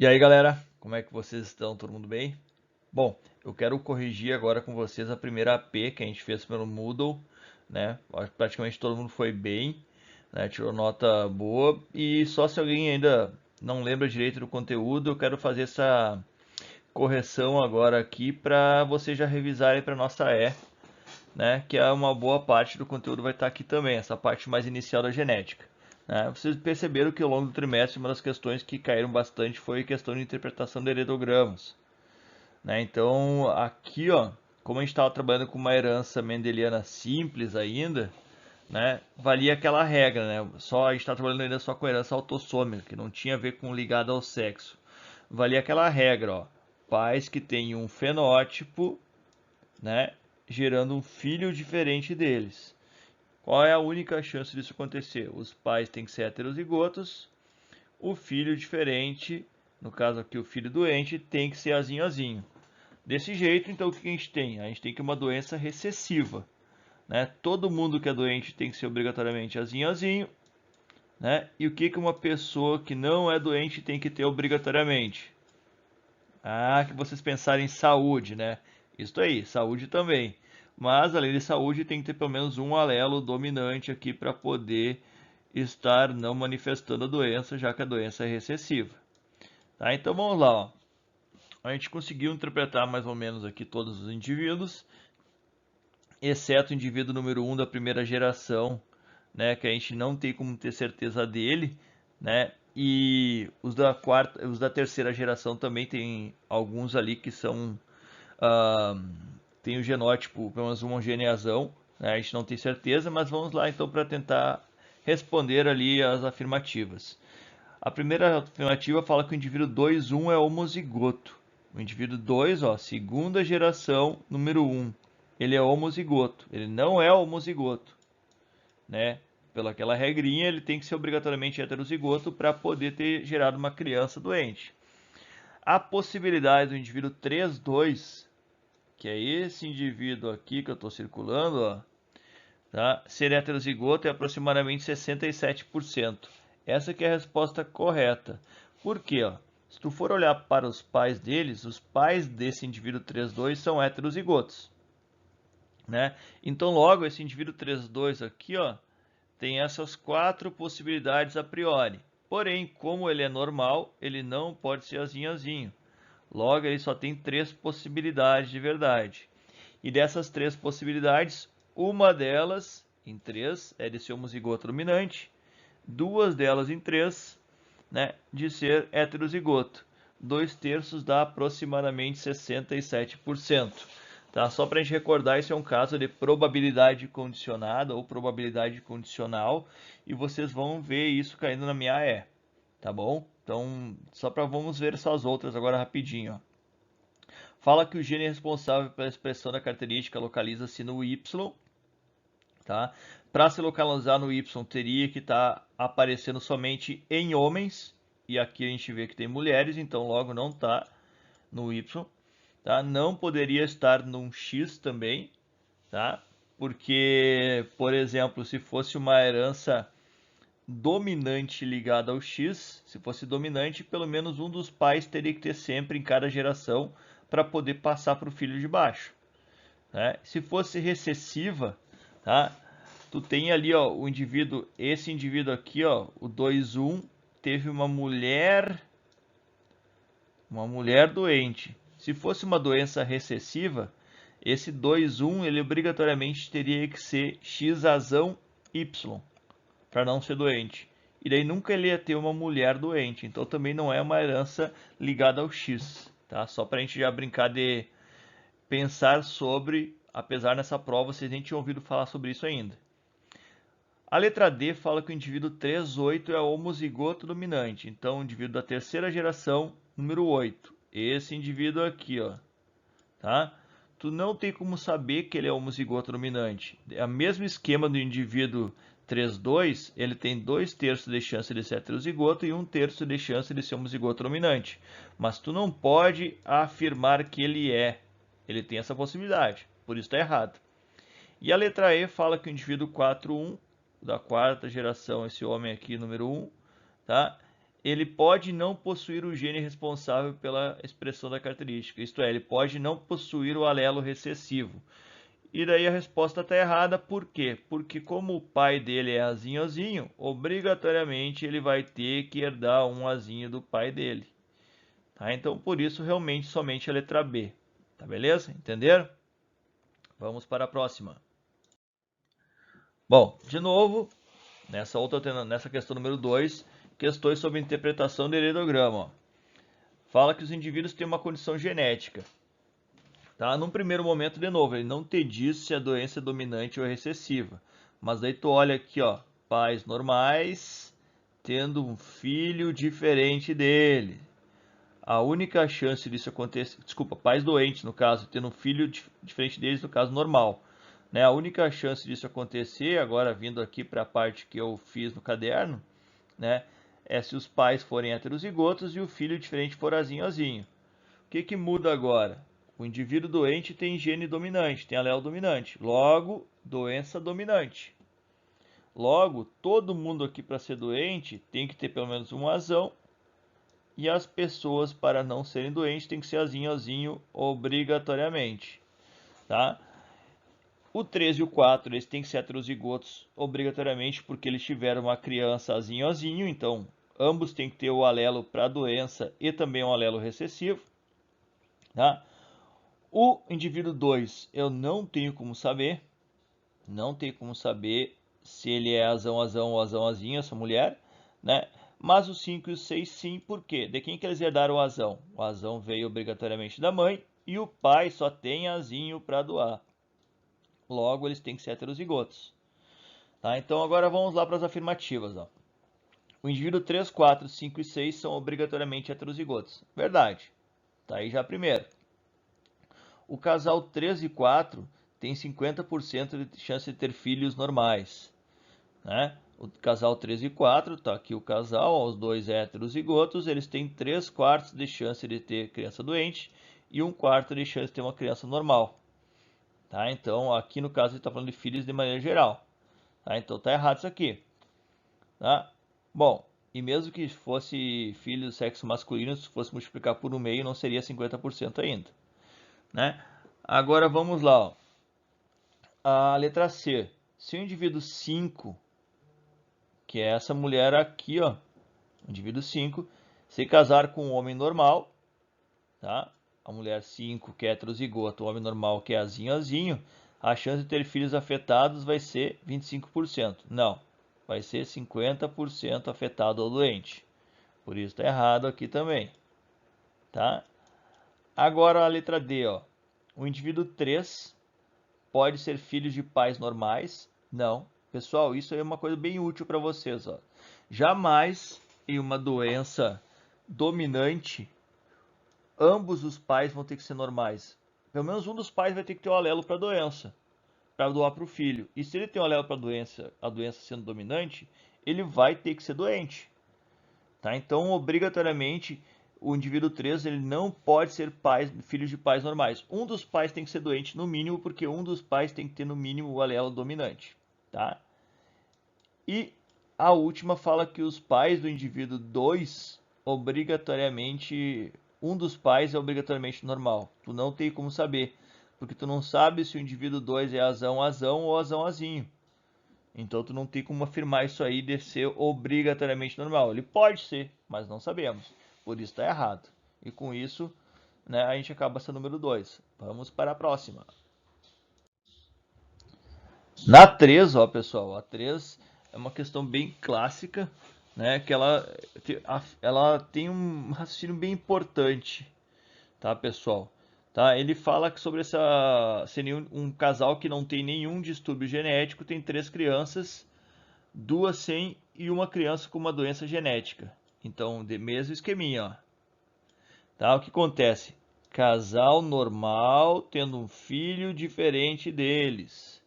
E aí, galera, como é que vocês estão? Todo mundo bem? Bom, eu quero corrigir agora com vocês a primeira AP que a gente fez pelo Moodle, né? Acho que praticamente todo mundo foi bem, né? Tirou nota boa. E só se alguém ainda não lembra direito do conteúdo, eu quero fazer essa correção agora aqui para vocês já revisarem para nossa né? Que é uma boa parte do conteúdo vai estar aqui também, essa parte mais inicial da genética. Né? Vocês perceberam que ao longo do trimestre uma das questões que caíram bastante foi a questão de interpretação de heredogramas. Né? Então aqui, ó, como a gente estava trabalhando com uma herança mendeliana simples ainda, né, valia aquela regra, né? Só a gente está trabalhando ainda só com herança autossômica, que não tinha a ver com ligada ao sexo. Valia aquela regra, ó, pais que têm um fenótipo, né, gerando um filho diferente deles. Qual é a única chance disso acontecer? Os pais têm que ser heterozigotos, o filho diferente, no caso aqui o filho doente, tem que ser azinho azinho. Desse jeito, então o que a gente tem? A gente tem que uma doença recessiva. Né? Todo mundo que é doente tem que ser obrigatoriamente azinho azinho. Né? E o que, que uma pessoa que não é doente tem que ter obrigatoriamente? Ah, que vocês pensarem em saúde, né? Isso aí, saúde também. Mas além de saúde, tem que ter pelo menos um alelo dominante aqui para poder estar não manifestando a doença, já que a doença é recessiva. Tá? Então vamos lá. Ó. A gente conseguiu interpretar mais ou menos aqui todos os indivíduos, exceto o indivíduo número um da primeira geração, né, que a gente não tem como ter certeza dele, né? E os da quarta, os da terceira geração também tem alguns ali que são ah, tem o genótipo, pelo menos homogeneazão, né? A gente não tem certeza, mas vamos lá então para tentar responder ali as afirmativas. A primeira afirmativa fala que o indivíduo 2,1 é homozigoto. O indivíduo 2, ó, segunda geração, número 1, ele é homozigoto. Ele não é homozigoto, né? Pelaquela regrinha, ele tem que ser obrigatoriamente heterozigoto para poder ter gerado uma criança doente. A possibilidade do indivíduo 3,2, que é esse indivíduo aqui que eu estou circulando, ó, tá? Ser heterozigoto é aproximadamente 67%. Essa que é a resposta correta. Por quê? Ó? Se tu for olhar para os pais deles, os pais desse indivíduo 3,2 são heterozigotos. Né? Então, logo, esse indivíduo 3,2 aqui, ó, tem essas quatro possibilidades a priori. Porém, como ele é normal, ele não pode ser azinho. Logo, ele só tem três possibilidades de verdade. E dessas três possibilidades, uma delas, em três, é de ser homozigoto dominante, duas delas em três, né, de ser heterozigoto. 2/3 dá aproximadamente 67%. Tá? Só para a gente recordar, isso é um caso de probabilidade condicionada ou probabilidade condicional, e vocês vão ver isso caindo na minha AE, tá bom? Então, só para vamos ver essas outras agora rapidinho. Ó. Fala que o gene responsável pela expressão da característica localiza-se no Y, tá? Para se localizar no Y, teria que estar aparecendo somente em homens, e aqui a gente vê que tem mulheres, então logo não está no Y, tá? Não poderia estar num X também, tá? Porque, por exemplo, se fosse uma herança dominante ligada ao X, se fosse dominante, pelo menos um dos pais teria que ter sempre em cada geração para poder passar para o filho de baixo. Né? Se fosse recessiva, tá? Tu tem ali, ó, o indivíduo, esse indivíduo aqui, ó, o 2,1 teve uma mulher doente. Se fosse uma doença recessiva, esse 2,1 ele obrigatoriamente teria que ser X razão Y para não ser doente. E daí nunca ele ia ter uma mulher doente, então também não é uma herança ligada ao X, tá? Só para a gente já brincar de pensar sobre, apesar nessa prova vocês nem tinham ouvido falar sobre isso ainda. A letra D fala que o indivíduo 3,8 é homozigoto dominante, então o indivíduo da terceira geração, número 8. Esse indivíduo aqui, ó, tá? Tu não tem como saber que ele é homozigoto dominante. É o mesmo esquema do indivíduo 3,2, ele tem 2/3 de chance de ser heterozigoto e 1/3 de chance de ser homozigoto dominante. Mas tu não pode afirmar que ele é. Ele tem essa possibilidade, por isso está errado. E a letra E fala que o indivíduo 4,1, da quarta geração, esse homem aqui, número 1, tá? ele pode não possuir o gene responsável pela expressão da característica, isto é, ele pode não possuir o alelo recessivo. E daí a resposta está errada, por quê? Porque como o pai dele é azinhozinho, obrigatoriamente ele vai ter que herdar um azinho do pai dele. Tá? Então, por isso, realmente, somente a letra B. Tá beleza? Entenderam? Vamos para a próxima. Bom, de novo, nessa questão número 2, questões sobre interpretação do heredograma. Ó. Fala que os indivíduos têm uma condição genética. Tá? Num primeiro momento, de novo, ele não te diz se a doença é dominante ou recessiva. Mas daí tu olha aqui, ó, pais normais tendo um filho diferente dele. A única chance disso acontecer, desculpa, pais doentes no caso, tendo um filho diferente deles no caso normal. Né? A única chance disso acontecer, agora vindo aqui para a parte que eu fiz no caderno, né, é se os pais forem heterozigotos e o filho diferente for azinho. O que muda agora? O indivíduo doente tem gene dominante, tem alelo dominante. Logo, doença dominante. Logo, todo mundo aqui para ser doente tem que ter pelo menos um azão. E as pessoas, para não serem doentes, tem que ser azinho obrigatoriamente. Tá? O 3 e o 4, eles têm que ser heterozigotos obrigatoriamente, porque eles tiveram uma criança azinho. Então, ambos têm que ter o alelo para a doença e também um alelo recessivo. Tá? O indivíduo 2, eu não tenho como saber. Não tenho como saber se ele é azão ou azão-azinho, essa mulher. Né? Mas o 5 e o 6 sim, por quê? De quem que eles herdaram o azão? O azão veio obrigatoriamente da mãe e o pai só tem azinho para doar. Logo, eles têm que ser heterozigotos. Tá? Então, agora vamos lá para as afirmativas. Ó. O indivíduo 3, 4, 5 e 6 são obrigatoriamente heterozigotos. Verdade. Tá aí já primeiro. O casal 3 e 4 tem 50% de chance de ter filhos normais. Né? O casal 3 e 4, tá aqui o casal, os dois heterozigotos, eles têm 3/4 de chance de ter criança doente e 1/4 de chance de ter uma criança normal. Tá? Então, aqui no caso, ele está falando de filhos de maneira geral. Tá? Então, tá errado isso aqui. Tá? Bom, e mesmo que fosse filho do sexo masculino, se fosse multiplicar por 1/2, não seria 50% ainda. Né? Agora, vamos lá. Ó. A letra C. Se o indivíduo 5, que é essa mulher aqui, ó, indivíduo 5, se casar com um homem normal, tá? A mulher 5, que é heterozigoto, o homem normal, que é azinho, a chance de ter filhos afetados vai ser 25%. Não, vai ser 50% afetado ou doente. Por isso está errado aqui também. Tá? Agora a letra D. Ó. O indivíduo 3 pode ser filho de pais normais? Não. Pessoal, isso aí é uma coisa bem útil para vocês. Ó. Jamais em uma doença dominante ambos os pais vão ter que ser normais. Pelo menos um dos pais vai ter que ter o alelo para a doença, para doar para o filho. E se ele tem o alelo para a doença sendo dominante, ele vai ter que ser doente. Tá? Então, obrigatoriamente, o indivíduo 3 ele não pode ser filho de pais normais. Um dos pais tem que ser doente no mínimo, porque um dos pais tem que ter no mínimo o alelo dominante. Tá? E a última fala que os pais do indivíduo 2, obrigatoriamente, um dos pais é obrigatoriamente normal. Tu não tem como saber, porque tu não sabe se o indivíduo 2 é azão ou azão-azinho. Então tu não tem como afirmar isso aí de ser obrigatoriamente normal. Ele pode ser, mas não sabemos. Por isso está errado. E com isso, né, a gente acaba sendo número 2. Vamos para a próxima. Na 3, ó, pessoal, a 3 é uma questão bem clássica, né, que ela tem um raciocínio bem importante, tá, pessoal? Tá? Ele fala que sobre seria um casal que não tem nenhum distúrbio genético, tem 3 crianças, 2 sem e uma criança com uma doença genética. Então, de mesmo esqueminha, ó. Tá? O que acontece? Casal normal tendo um filho diferente deles.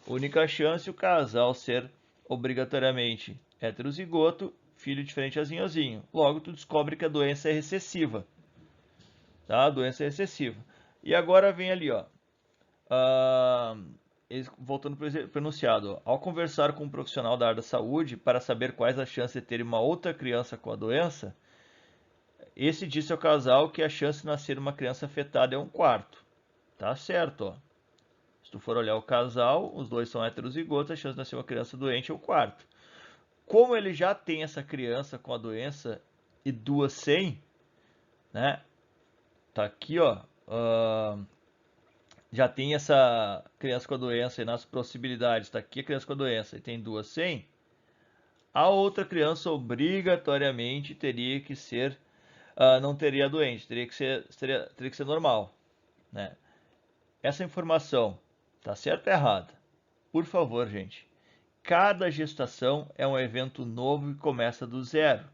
Única chance o casal ser obrigatoriamente heterozigoto, filho diferente azinhozinho. Logo, tu descobre que a doença é recessiva. Tá? A doença é recessiva. E agora vem ali, ó. voltando para o enunciado, ó, ao conversar com um profissional da área da saúde para saber quais as chances de ter uma outra criança com a doença, esse disse ao casal que a chance de nascer uma criança afetada é 1/4. Tá certo, ó. Se tu for olhar o casal, os dois são heterozigotos, a chance de nascer uma criança doente é 1/4. Como ele já tem essa criança com a doença e duas sem, né? Tá aqui, ó. Já tem essa criança com a doença e nas possibilidades, tá aqui a criança com a doença e tem duas sem, a outra criança obrigatoriamente teria que ser, não teria doente, teria que ser normal, né? Essa informação tá certa ou errada? Por favor, gente. Cada gestação é um evento novo que começa do zero.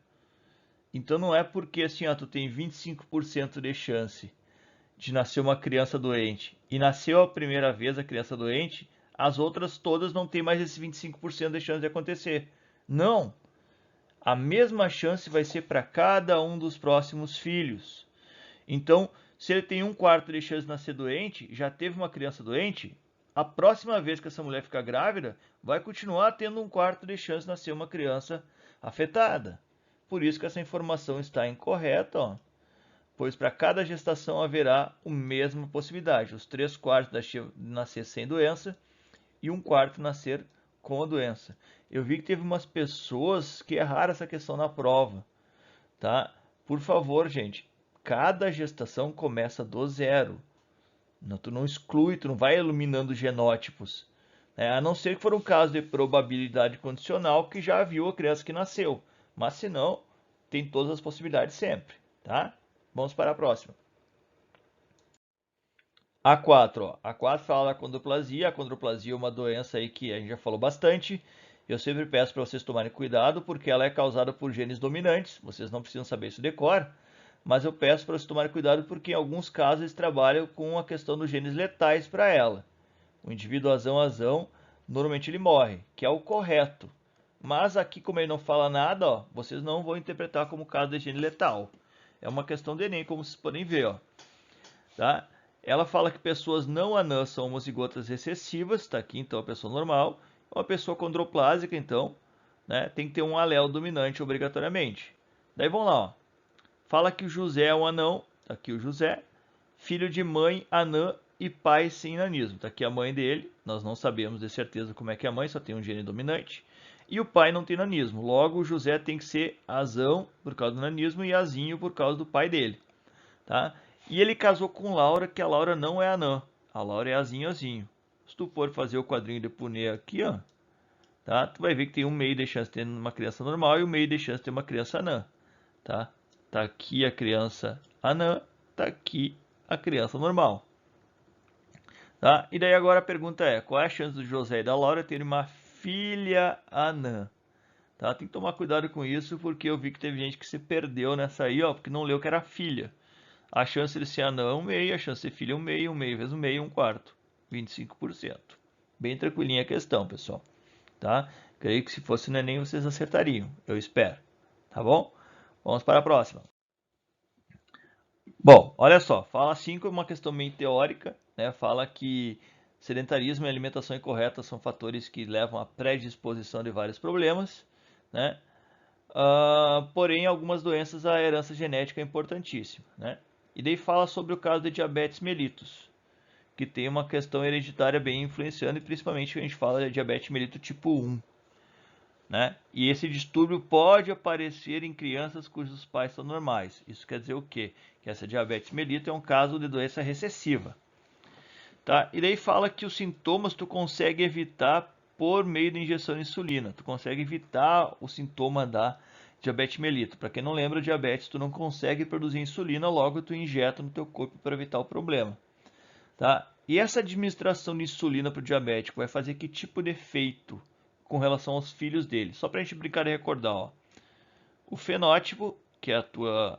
Então não é porque assim, ó, tu tem 25% de chance de nascer uma criança doente e nasceu a primeira vez a criança doente, as outras todas não tem mais esse 25% de chance de acontecer. Não! A mesma chance vai ser para cada um dos próximos filhos. Então, se ele tem 1/4 de chance de nascer doente, já teve uma criança doente, a próxima vez que essa mulher ficar grávida, vai continuar tendo 1/4 de chance de nascer uma criança afetada. Por isso que essa informação está incorreta, ó. Pois para cada gestação haverá a mesma possibilidade, os 3/4 nascer sem doença e 1/4 nascer com a doença. Eu vi que teve umas pessoas que erraram essa questão na prova, tá? Por favor, gente, cada gestação começa do zero. Não, tu não exclui, tu não vai eliminando genótipos, né? A não ser que for um caso de probabilidade condicional que já viu a criança que nasceu. Mas se não, tem todas as possibilidades sempre, tá? Vamos para a próxima. A4, ó. A4 fala da condroplasia. A condroplasia é uma doença aí que a gente já falou bastante. Eu sempre peço para vocês tomarem cuidado, porque ela é causada por genes dominantes. Vocês não precisam saber isso de cor, mas eu peço para vocês tomarem cuidado, porque em alguns casos eles trabalham com a questão dos genes letais para ela. O indivíduo azão, normalmente ele morre, que é o correto. Mas aqui, como ele não fala nada, ó, vocês não vão interpretar como caso de gene letal. É uma questão de Enem, como vocês podem ver, ó. Tá? Ela fala que pessoas não anãs são homozigotas recessivas, está aqui então a pessoa normal. Uma pessoa condroplásica, então, né, tem que ter um alelo dominante obrigatoriamente. Daí vamos lá, ó. Fala que o José é um anão, tá aqui o José, filho de mãe anã e pai sem nanismo. Tá aqui a mãe dele, nós não sabemos de certeza como é que é a mãe, só tem um gene dominante. E o pai não tem nanismo, logo o José tem que ser azão por causa do nanismo e azinho por causa do pai dele. Tá? E ele casou com Laura, que a Laura não é anã, a Laura é azinho. Se tu for fazer o quadrinho de Punnett aqui, ó, tá? Tu vai ver que tem 1/2 de chance de ter uma criança normal e 1/2 de chance de ter uma criança anã, tá? Tá aqui a criança anã, tá aqui a criança normal. Tá? E daí agora a pergunta é, qual é a chance do José e da Laura terem uma filha anã? Tá? Tem que tomar cuidado com isso, porque eu vi que teve gente que se perdeu nessa aí, ó, porque não leu que era filha. A chance de ser anã é 1/2, a chance de ser filha é 1/2, 1/2 vezes 1/2, 1/4, 25%. Bem tranquilinha a questão, pessoal. Tá? Creio que se fosse no Enem vocês acertariam, eu espero. Tá bom? Vamos para a próxima. Bom, olha só, fala assim como uma questão bem teórica, né? Fala que sedentarismo e alimentação incorreta são fatores que levam à predisposição de vários problemas, né? Porém, algumas doenças a herança genética é importantíssima, né? E daí fala sobre o caso de diabetes mellitus, que tem uma questão hereditária bem influenciando, e principalmente a gente fala de diabetes mellitus tipo 1, né? E esse distúrbio pode aparecer em crianças cujos pais são normais. Isso quer dizer o quê? Que essa diabetes mellitus é um caso de doença recessiva. Tá? E daí fala que os sintomas tu consegue evitar por meio da injeção de insulina. Tu consegue evitar o sintoma da diabetes mellitus. Para quem não lembra, diabetes tu não consegue produzir insulina, logo tu injeta no teu corpo para evitar o problema. Tá? E essa administração de insulina para o diabético vai fazer que tipo de efeito com relação aos filhos dele? Só para a gente brincar e recordar, ó. O fenótipo, que é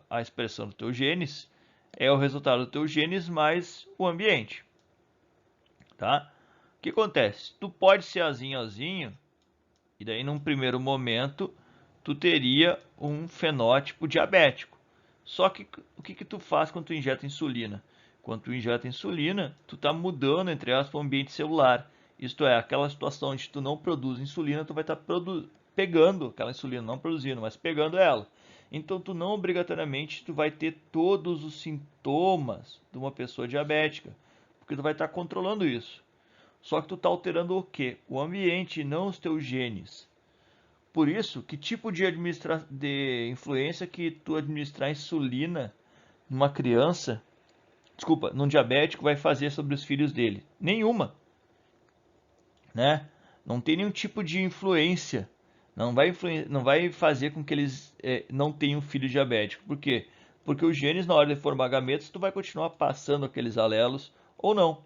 a expressão do teu genes, é o resultado do teu genes mais o ambiente. Tá? O que acontece? Tu pode ser azinho, e daí num primeiro momento tu teria um fenótipo diabético. Só que o que tu faz quando tu injeta insulina? Quando tu injeta insulina, tu está mudando, entre aspas, o ambiente celular. Isto é, aquela situação onde tu não produz insulina, tu vai estar pegando aquela insulina, não produzindo, mas pegando ela. Então tu não obrigatoriamente tu vai ter todos os sintomas de uma pessoa diabética, porque tu vai estar controlando isso. Só que tu está alterando o quê? O ambiente, não os teus genes. Por isso, que tipo de influência que tu administrar insulina numa criança, desculpa, num diabético vai fazer sobre os filhos dele? Nenhuma, né? Não tem nenhum tipo de influência. Não vai fazer com que eles não tenham filho diabético. Por quê? Porque os genes, na hora de formar gametas, tu vai continuar passando aqueles alelos ou não.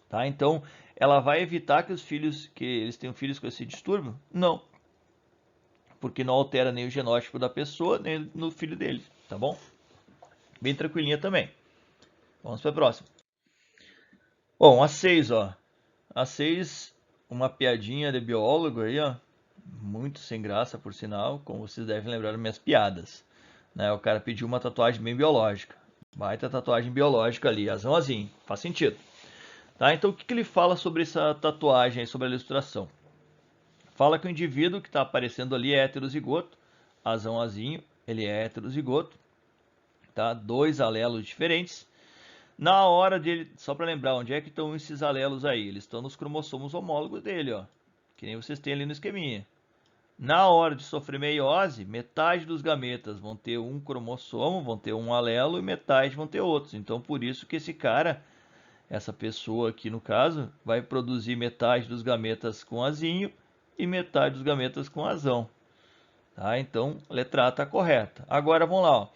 Tá? Então, ela vai evitar que eles tenham filhos com esse distúrbio? Não, porque não altera nem o genótipo da pessoa, nem no filho dele, tá bom? Bem tranquilinha também. Vamos para a próxima. Bom, a 6, ó. A 6, uma piadinha de biólogo aí, ó. Muito sem graça, por sinal, como vocês devem lembrar das minhas piadas. Né? O cara pediu uma tatuagem bem biológica. Baita tatuagem biológica ali, azão azinho. Faz sentido. Tá? Então, o que ele fala sobre essa tatuagem, sobre a ilustração? Fala que o indivíduo que está aparecendo ali é heterozigoto, azão azinho, ele é heterozigoto, tá? Dois alelos diferentes. Na hora dele, só para lembrar, onde é que estão esses alelos aí? Eles estão nos cromossomos homólogos dele, ó, que nem vocês têm ali no esqueminha. Na hora de sofrer meiose, metade dos gametas vão ter um cromossomo, vão ter um alelo, e metade vão ter outros. Então, por isso que esse cara, essa pessoa aqui no caso, vai produzir metade dos gametas com azinho e metade dos gametas com azão. Tá? Então, a letra A está correta. Agora, vamos lá. Ó.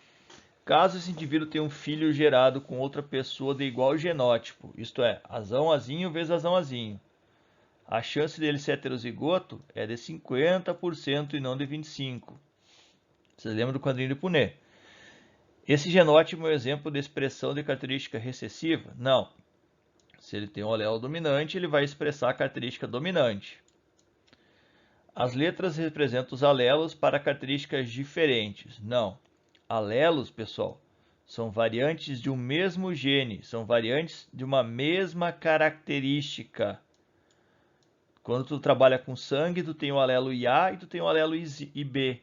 Caso esse indivíduo tenha um filho gerado com outra pessoa de igual genótipo, isto é, azão azinho vezes azão azinho, a chance dele ser heterozigoto é de 50% e não de 25%. Vocês lembram do quadrinho de Punnett? Esse genótipo é um exemplo de expressão de característica recessiva? Não. Se ele tem um alelo dominante, ele vai expressar a característica dominante. As letras representam os alelos para características diferentes? Não. Alelos, pessoal, são variantes de um mesmo gene, são variantes de uma mesma característica. Quando tu trabalha com sangue, tu tem o alelo IA e tu tem o alelo IB.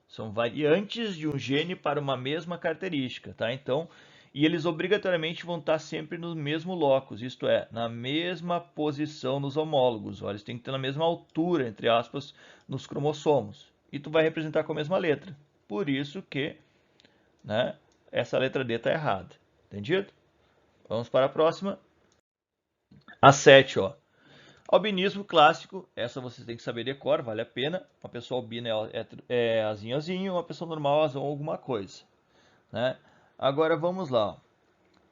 São variantes de um gene para uma mesma característica, tá? Então, e eles obrigatoriamente vão estar sempre no mesmo locus, isto é, na mesma posição nos homólogos. Ó, eles têm que ter na mesma altura, entre aspas, nos cromossomos. E tu vai representar com a mesma letra. Por isso que, né, essa letra D está errada. Entendido? Vamos para a próxima. A 7, ó. Albinismo clássico, essa vocês têm que saber de cor, vale a pena. Uma pessoa albina é azinho azinho, uma pessoa normal azão alguma coisa. Né? Agora vamos lá.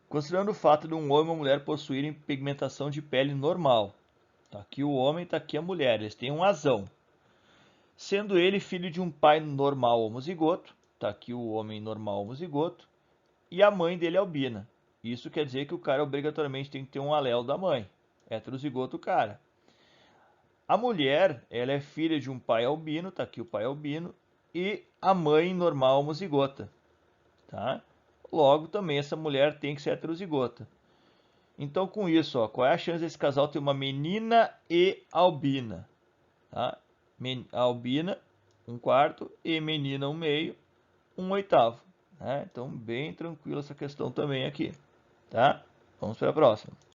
Considerando o fato de um homem e uma mulher possuírem pigmentação de pele normal. Tá aqui o homem, tá aqui a mulher, eles têm um azão. Sendo ele filho de um pai normal homozigoto, tá aqui o homem normal homozigoto, e a mãe dele é albina. Isso quer dizer que o cara obrigatoriamente tem que ter um alelo da mãe. Heterozigoto o cara. A mulher, ela é filha de um pai albino, tá aqui o pai albino, e a mãe normal homozigota, tá? Logo, também essa mulher tem que ser heterozigota. Então, com isso, ó, qual é a chance desse casal ter uma menina e albina? Tá? Albina, 1/4, e menina, 1/2, 1/8. Né? Então, bem tranquilo essa questão também aqui. Tá? Vamos para a próxima.